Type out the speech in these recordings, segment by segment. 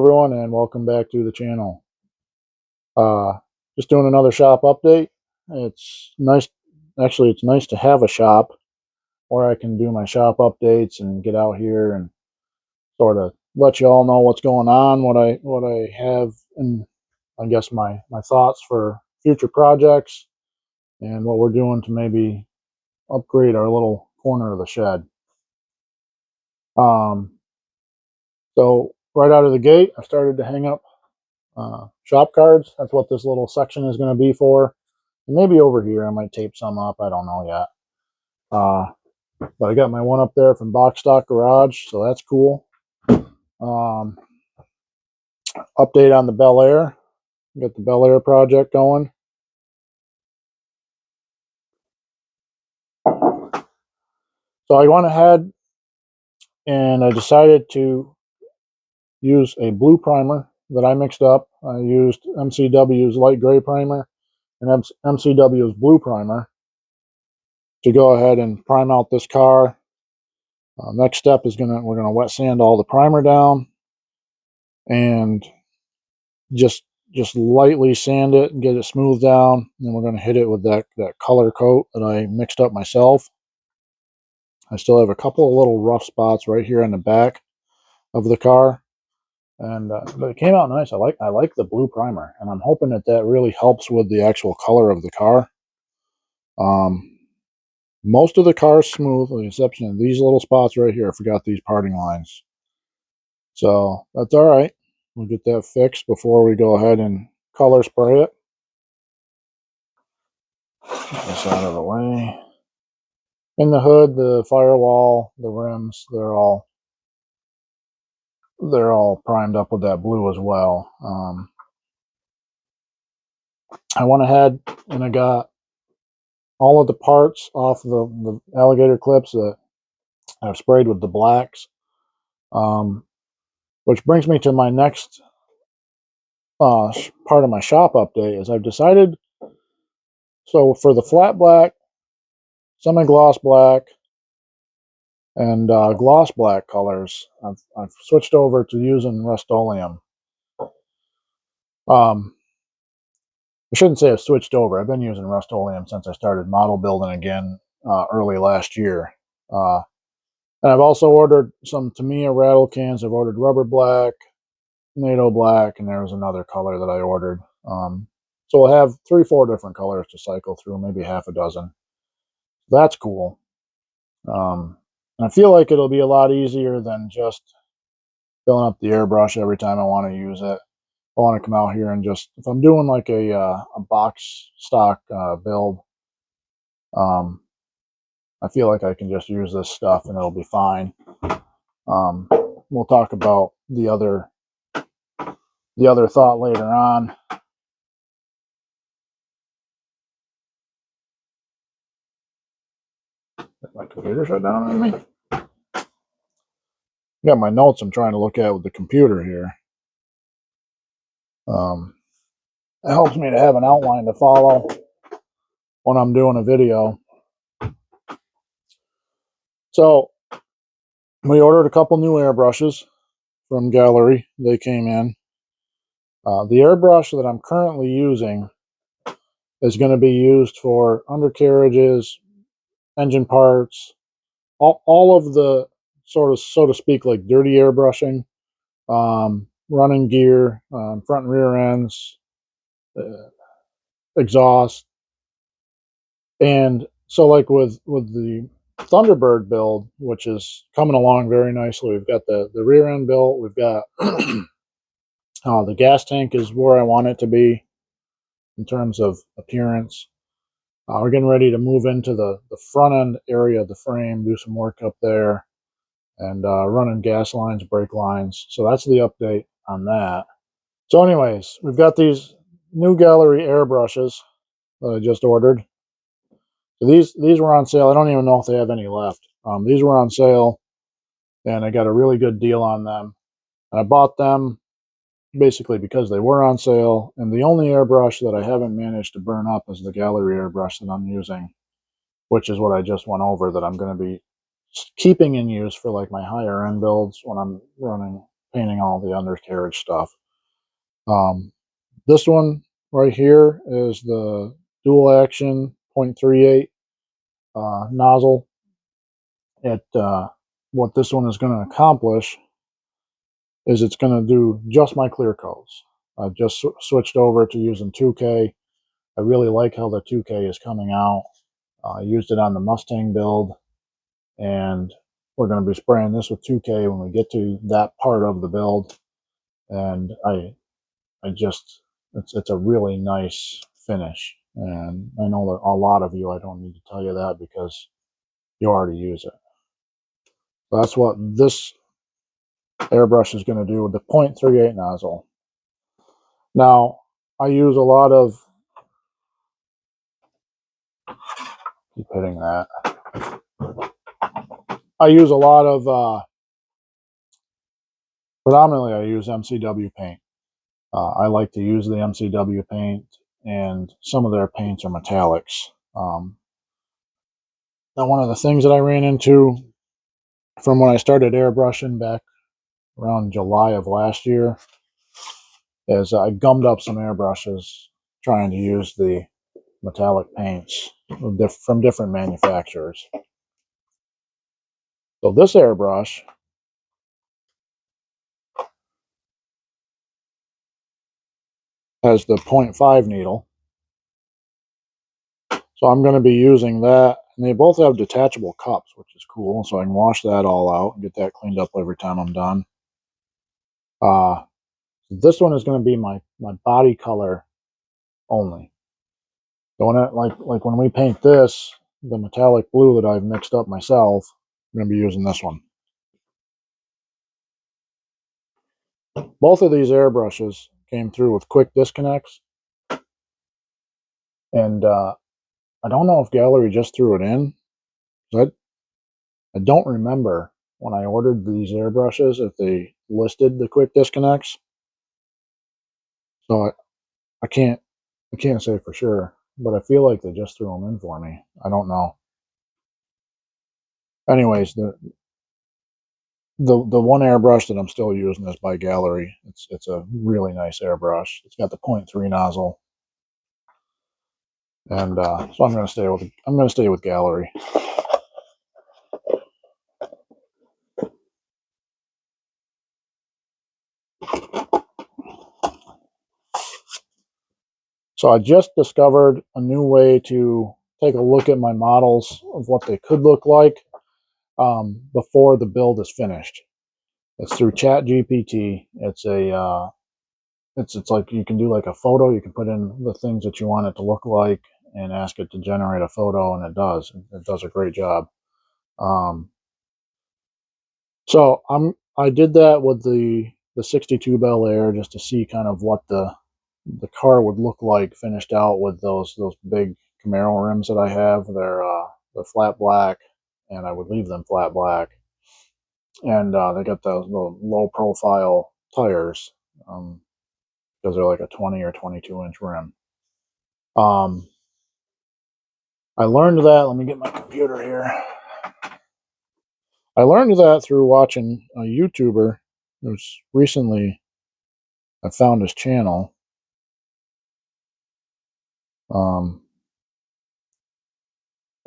everyone, and welcome back to the channel. Uh, just doing another shop update. It's nice, actually, it's nice to have a shop where I can do my shop updates and get out here and sort of let you all know what's going on, what I have, and I guess my thoughts for future projects and what we're doing to maybe upgrade our little corner of the shed. Um, so right out of the gate, I started to hang up shop cards. That's what this little section is going to be for. And maybe over here I might tape some up. I don't know yet. But I got my one up there from Box Stock Garage, so that's cool. Update on the Belair. Got the Belair project going. So I went ahead and I decided to use a blue primer that I mixed up. I used MCW's light gray primer and MCW's blue primer to go ahead and prime out this car. Next step is we're gonna wet sand all the primer down and just lightly sand it and get it smoothed down. And then we're gonna hit it with that color coat that I mixed up myself. I still have a couple of little rough spots right here in the back of the car, and but it came out nice. I like the blue primer, and I'm hoping that really helps with the actual color of the car. Most of the car is smooth, with the exception of these little spots right here. I forgot these parting lines. So that's all right. We'll get that fixed before we go ahead and color spray it. Get this out of the way. In the hood, the firewall, the rims, they're all primed up with that blue as well. I went ahead and I got all of the parts off the alligator clips that I've sprayed with the blacks. Which brings me to my next part of my shop update is I've decided, so for the flat black, semi-gloss black, and gloss black colors, I've switched over to using Rust-Oleum. I shouldn't say I've switched over. I've been using Rust-Oleum since I started model building again early last year. And I've also ordered some Tamiya rattle cans. I've ordered rubber black, NATO black, and there was another color that I ordered. So we'll have 3-4 different colors to cycle through, maybe half a dozen. That's cool. And I feel like it'll be a lot easier than just filling up the airbrush every time I want to use it. I want to come out here and just, if I'm doing like a box stock build, I feel like I can just use this stuff and it'll be fine. We'll talk about the other thought later on. Did my computer shut down on me? Got my notes I'm trying to look at with the computer here. It helps me to have an outline to follow when I'm doing a video. So we ordered a couple new airbrushes from Gaahleri. They came in. The airbrush that I'm currently using is going to be used for undercarriages, engine parts, all of the sort of, so to speak, like dirty airbrushing, running gear, front and rear ends, exhaust. And so like with the Thunderbird build, which is coming along very nicely, we've got the rear end built, we've got the gas tank is where I want it to be in terms of appearance. We're getting ready to move into the front end area of the frame, do some work up there, and running gas lines, brake lines. So that's the update on that. So anyways, we've got these new Gaahleri Airbrushes that I just ordered. So these were on sale. I don't even know if they have any left. These were on sale, and I got a really good deal on them. And I bought them basically because they were on sale, and the only airbrush that I haven't managed to burn up is the Gaahleri airbrush that I'm using, which is what I just went over, that I'm going to be keeping in use for like my higher end builds when I'm running painting all the undercarriage stuff. This one right here is the dual action 0.38 nozzle. What this one is going to accomplish is it's going to do just my clear coats. I've just switched over to using 2K. I really like how the 2K is coming out. I used it on the Mustang build, and we're going to be spraying this with 2K when we get to that part of the build. And I just, it's a really nice finish. And I know that a lot of you, I don't need to tell you that because you already use it. So that's what this airbrush is going to do with the 0.38 nozzle. Now, I use a lot of, keep hitting that. I use a lot of, predominantly I use MCW paint. I like to use the MCW paint, and some of their paints are metallics. Now, one of the things that I ran into from when I started airbrushing back around July of last year is I gummed up some airbrushes trying to use the metallic paints from different manufacturers. So this airbrush has the 0.5 needle. So I'm going to be using that. And they both have detachable cups, which is cool. So I can wash that all out and get that cleaned up every time I'm done. This one is going to be my body color only. So when like when we paint this, the metallic blue that I've mixed up myself, I'm going to be using this one. Both of these airbrushes came through with quick disconnects. And I don't know if Gaahleri just threw it in. I don't remember when I ordered these airbrushes if they listed the quick disconnects. So I can't say for sure, but I feel like they just threw them in for me. I don't know. Anyways, the one airbrush that I'm still using is by Gaahleri. It's a really nice airbrush. It's got the 0.3 nozzle, and so I'm going to stay with Gaahleri. So I just discovered a new way to take a look at my models of what they could look like before the build is finished. It's through ChatGPT. It's like you can do like a photo. You can put in the things that you want it to look like and ask it to generate a photo, and it does. It does a great job. So I did that with the 62 Belair just to see kind of what the car would look like finished out with those big Camaro rims that I have. They're flat black, and I would leave them flat black. And they got the low profile tires because they're like a 20 or 22-inch rim. I learned that. Let me get my computer here. I learned that through watching a YouTuber who's recently I found his channel.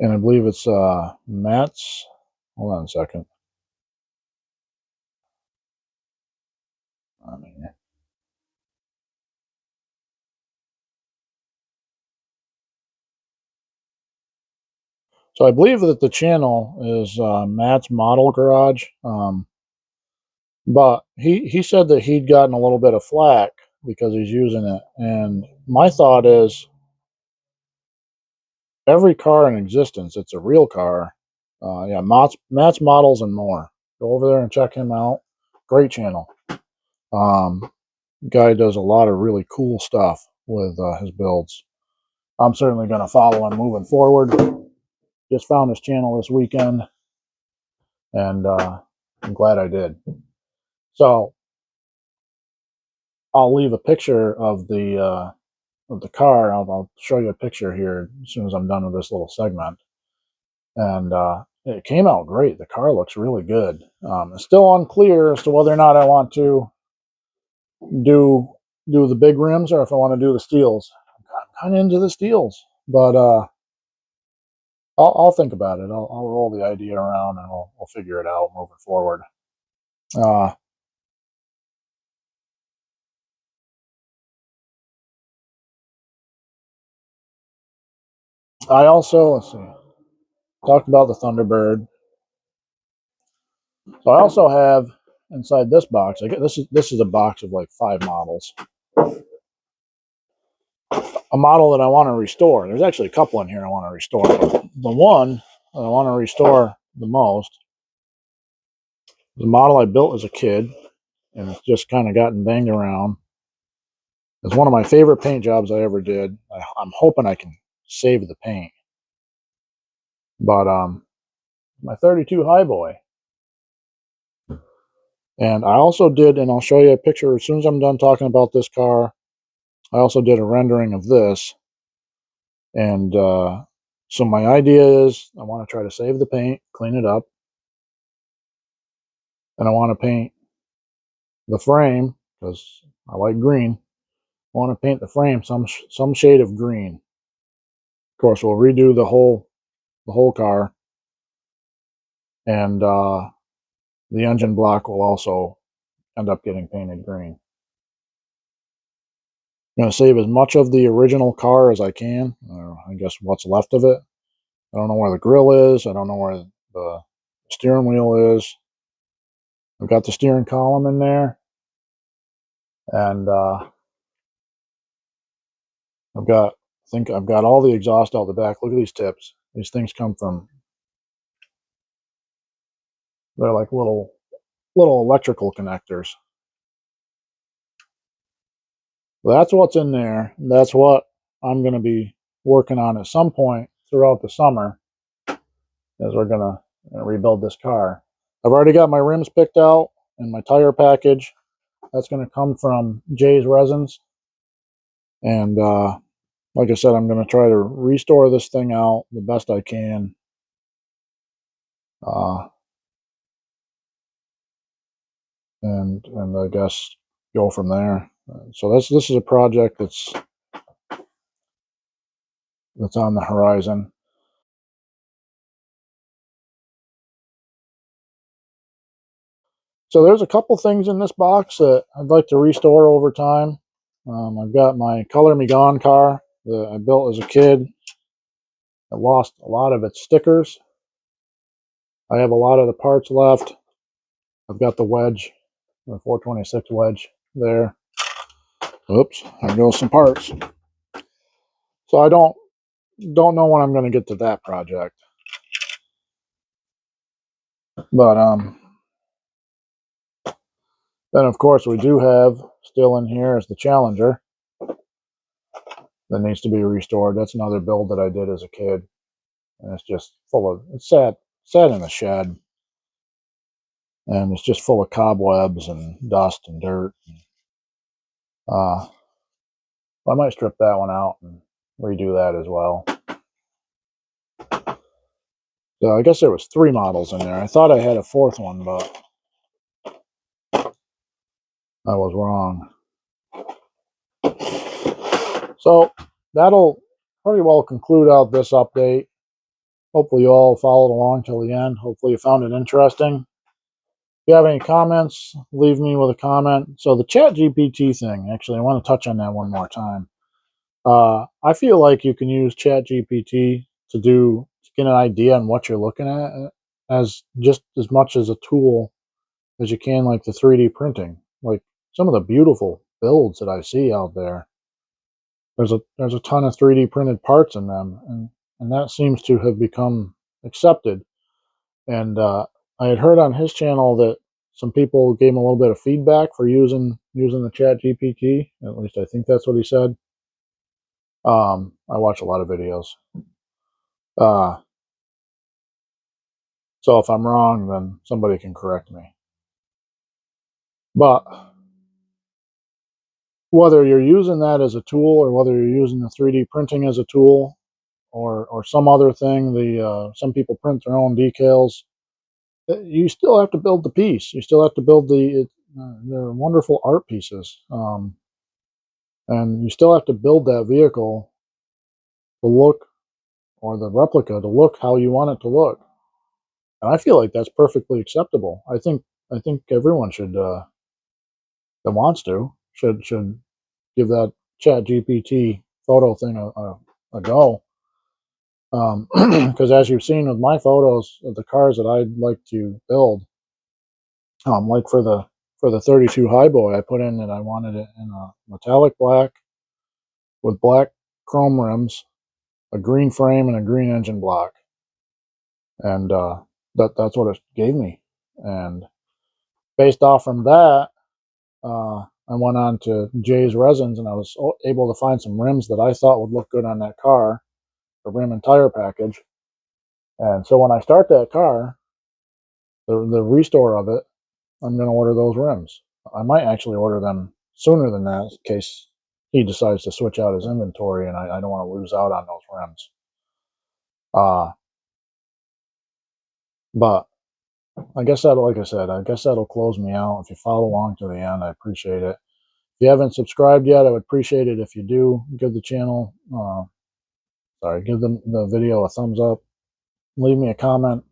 And I believe it's Matt's. Hold on a second. So I believe that the channel is Matt's Model Garage. But he said that he'd gotten a little bit of flack because he's using it. And my thought is every car in existence, it's a real car. Yeah, Matt's Models and More. Go over there and check him out. Great channel. Guy does a lot of really cool stuff with his builds. I'm certainly going to follow him moving forward. Just found his channel this weekend, and I'm glad I did. So I'll leave a picture of the car. I'll show you a picture here as soon as I'm done with this little segment. And it came out great. The car looks really good. It's still unclear as to whether or not I want to do the big rims or if I want to do the steels. I'm kind of into the steels, but I'll think about it. I'll roll the idea around and we'll figure it out moving forward. Uh, I also, let's see, talked about the Thunderbird. So I also have inside this box. I get this is a box of like 5 models. A model that I want to restore. There's actually a couple in here I want to restore. The one that I want to restore the most is a model I built as a kid, and it's just kind of gotten banged around. It's one of my favorite paint jobs I ever did. I'm hoping I can save the paint. But my 32 Highboy. And I also did, and I'll show you a picture as soon as I'm done talking about this car. I also did a rendering of this. And so my idea is I want to try to save the paint, clean it up, and I want to paint the frame because I like green. I want to paint the frame some shade of green. Of course, we'll redo the whole car, and the engine block will also end up getting painted green. I'm going to save as much of the original car as I can. I guess what's left of it. I don't know where the grill is. I don't know where the steering wheel is. I've got the steering column in there, and I've got all the exhaust out the back. Look at these tips. These things come from. They're like little electrical connectors. That's what's in there. That's what I'm going to be working on at some point throughout the summer as we're going to rebuild this car. I've already got my rims picked out and my tire package. That's going to come from Jay's Resins. And like I said, I'm going to try to restore this thing out the best I can. Uh, and I guess go from there. So this is a project that's on the horizon. So there's a couple things in this box that I'd like to restore over time. I've got my Color Me Gone car that I built as a kid. It lost a lot of its stickers. I have a lot of the parts left. I've got the wedge, the 426 wedge there. Oops, there goes some parts. So I don't know when I'm going to get to that project. But then of course we do have still in here is the Challenger that needs to be restored. That's another build that I did as a kid, and it's just it's sat in a shed, and it's just full of cobwebs and dust and dirt. Uh, I might strip that one out and redo that as well. So I guess there was 3 models in there. I thought I had a 4th one, but I was wrong. So that'll pretty well conclude out this update. Hopefully you all followed along till the end. Hopefully you found it interesting. If you have any comments, leave me with a comment. So the Chat GPT thing, actually, I want to touch on that one more time. I feel like you can use Chat GPT to get an idea on what you're looking at as just as much as a tool as you can, like the 3D printing. Like some of the beautiful builds that I see out there, there's a ton of 3D printed parts in them, and that seems to have become accepted. And I had heard on his channel that some people gave him a little bit of feedback for using the Chat GPT. At least I think that's what he said. I watch a lot of videos. Uh, so if I'm wrong, then somebody can correct me. But whether you're using that as a tool or whether you're using the 3D printing as a tool, or some other thing. Some people print their own decals. You still have to build the piece. You still have to build they're wonderful art pieces, and you still have to build that vehicle to look, or the replica to look how you want it to look. And I feel like that's perfectly acceptable. I think everyone that wants to should give that Chat GPT photo thing a go. Because as you've seen with my photos of the cars that I'd like to build, like for the 32 Highboy, I put in that I wanted it in a metallic black with black chrome rims, a green frame, and a green engine block, and that's what it gave me. And based off from that, I went on to Jay's Resins, and I was able to find some rims that I thought would look good on that car, the rim and tire package. And so when I start that car, the restore of it, I'm going to order those rims. I might actually order them sooner than that in case he decides to switch out his inventory, and I don't want to lose out on those rims. But I guess that, like I said, I guess that'll close me out. If you follow along to the end, I appreciate it. If you haven't subscribed yet, I would appreciate it if you do. Give the channel, give the video a thumbs up. Leave me a comment.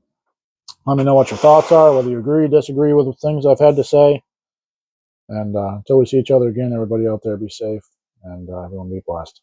Let me know what your thoughts are, whether you agree, disagree with the things I've had to say. And until we see each other again, everybody out there, be safe, and everyone be blessed.